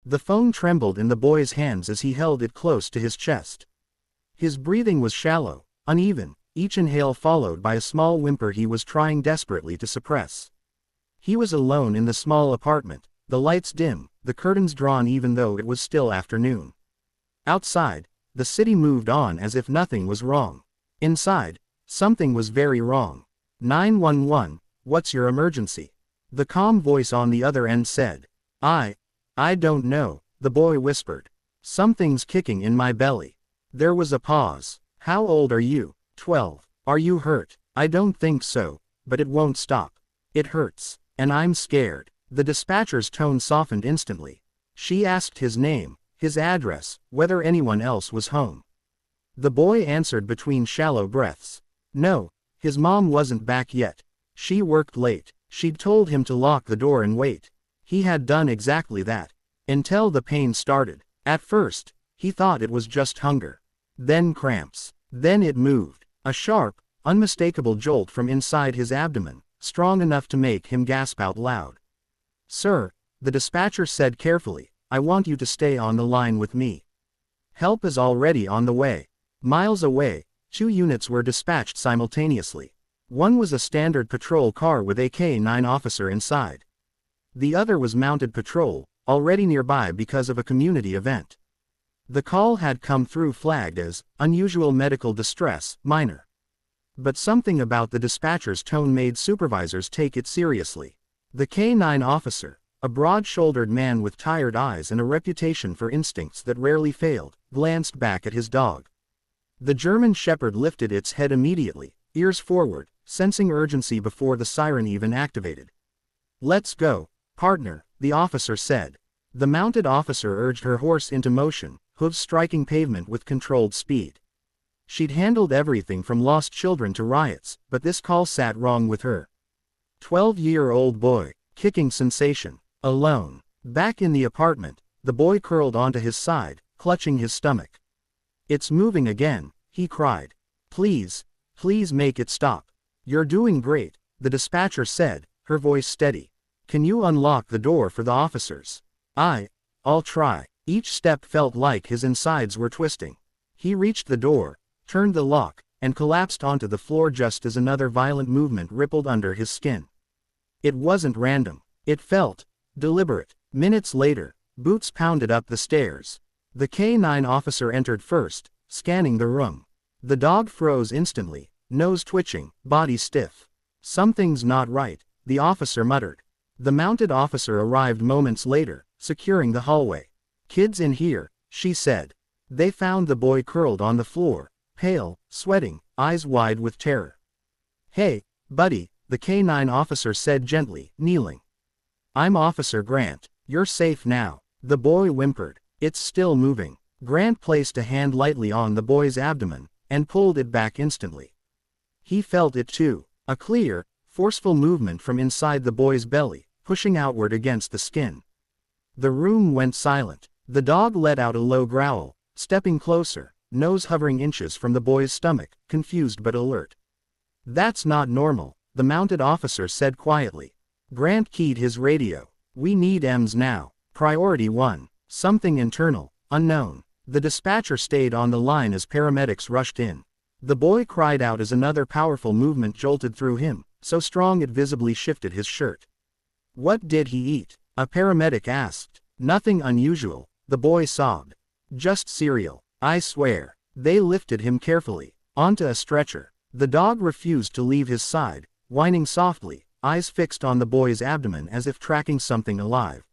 The phone trembled in the boy's hands as he held it close to his chest. His breathing was shallow, uneven, each inhale followed by a small whimper he was trying desperately to suppress. He was alone in the small apartment, the lights dim, the curtains drawn even though it was still afternoon. Outside, the city moved on as if nothing was wrong. Inside, something was very wrong. 911, what's your emergency? The calm voice on the other end said. I don't know, the boy whispered. Something's kicking in my belly. There was a pause. How old are you? 12. Are you hurt? I don't think so, but it won't stop. It hurts, and I'm scared. The dispatcher's tone softened instantly. She asked his name, his address, whether anyone else was home. The boy answered between shallow breaths. No, his mom wasn't back yet. She worked late. She'd told him to lock the door and wait. He had done exactly that. Until the pain started. At first, he thought it was just hunger. Then cramps. Then it moved. A sharp, unmistakable jolt from inside his abdomen, strong enough to make him gasp out loud. Sir, the dispatcher said carefully, I want you to stay on the line with me. Help is already on the way. Miles away, 2 units were dispatched simultaneously. One was a standard patrol car with a K-9 officer inside. The other was mounted patrol, already nearby because of a community event. The call had come through flagged as unusual medical distress, minor. But something about the dispatcher's tone made supervisors take it seriously. The K-9 officer, a broad-shouldered man with tired eyes and a reputation for instincts that rarely failed, glanced back at his dog. The German Shepherd lifted its head immediately, ears forward, sensing urgency before the siren even activated. Let's go, partner, the officer said. The mounted officer urged her horse into motion, hooves striking pavement with controlled speed. She'd handled everything from lost children to riots, but this call sat wrong with her. 12-year-old boy, kicking sensation, alone. Back in the apartment, the boy curled onto his side, clutching his stomach. It's moving again, he cried. Please make it stop. You're doing great, the dispatcher said, her voice steady. Can you unlock the door for the officers? I'll try. Each step felt like his insides were twisting. He reached the door, turned the lock, and collapsed onto the floor just as another violent movement rippled under his skin. It wasn't random. It felt deliberate. Minutes later, boots pounded up the stairs. The K-9 officer entered first, scanning the room. The dog froze instantly, nose twitching, body stiff. Something's not right, the officer muttered. The mounted officer arrived moments later, securing the hallway. Kids in here, she said. They found the boy curled on the floor, pale, sweating, eyes wide with terror. Hey, buddy, the K-9 officer said gently, kneeling. I'm Officer Grant. You're safe now. The boy whimpered. It's still moving. Grant placed a hand lightly on the boy's abdomen, and pulled it back instantly. He felt it too, a clear, forceful movement from inside the boy's belly, pushing outward against the skin. The room went silent. The dog let out a low growl, stepping closer, nose hovering inches from the boy's stomach, confused but alert. That's not normal, the mounted officer said quietly. Grant keyed his radio. We need EMS now. Priority 1. Something internal, unknown. The dispatcher stayed on the line as paramedics rushed in. The boy cried out as another powerful movement jolted through him, so strong it visibly shifted his shirt. What did he eat? A paramedic asked. Nothing unusual, the boy sobbed. Just cereal, I swear. They lifted him carefully, onto a stretcher. The dog refused to leave his side, whining softly, eyes fixed on the boy's abdomen as if tracking something alive.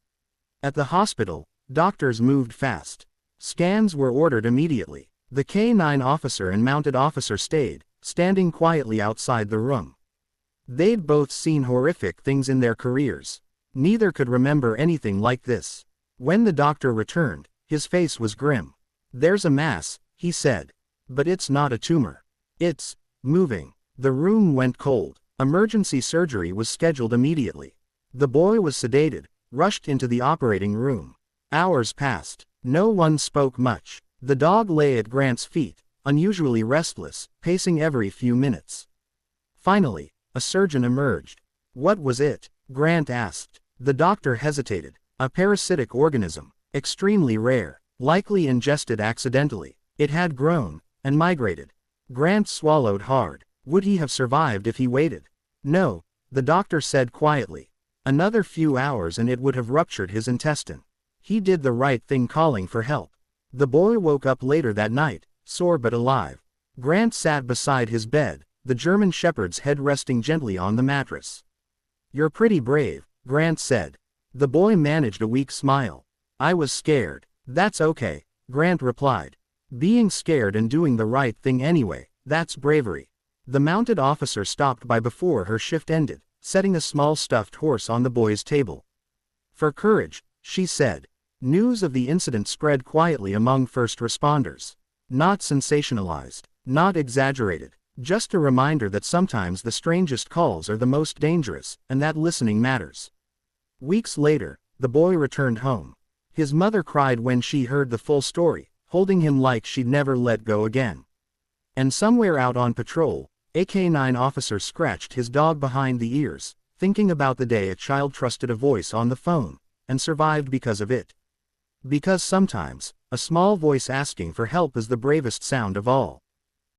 At the hospital, doctors moved fast. Scans were ordered immediately. The K-9 officer and mounted officer stayed, standing quietly outside the room. They'd both seen horrific things in their careers. Neither could remember anything like this. When the doctor returned, his face was grim. There's a mass, he said. But it's not a tumor. It's moving. The room went cold. Emergency surgery was scheduled immediately. The boy was sedated, rushed into the operating room. Hours passed. No one spoke much. The dog lay at Grant's feet, unusually restless, pacing every few minutes. Finally, a surgeon emerged. What was it? Grant asked. The doctor hesitated. A parasitic organism. Extremely rare, likely ingested accidentally. It had grown, and migrated. Grant swallowed hard. Would he have survived if he waited? No, the doctor said quietly. Another few hours and it would have ruptured his intestine. He did the right thing calling for help. The boy woke up later that night, sore but alive. Grant sat beside his bed, the German shepherd's head resting gently on the mattress. "You're pretty brave," Grant said. The boy managed a weak smile. "I was scared." "That's okay," Grant replied. "Being scared and doing the right thing anyway, that's bravery." The mounted officer stopped by before her shift ended, setting a small stuffed horse on the boy's table. "For courage," she said. News of the incident spread quietly among first responders. Not sensationalized, not exaggerated, just a reminder that sometimes the strangest calls are the most dangerous, and that listening matters. Weeks later, the boy returned home. His mother cried when she heard the full story, holding him like she'd never let go again. And somewhere out on patrol, a K-9 officer scratched his dog behind the ears, thinking about the day a child trusted a voice on the phone, and survived because of it. Because sometimes, a small voice asking for help is the bravest sound of all.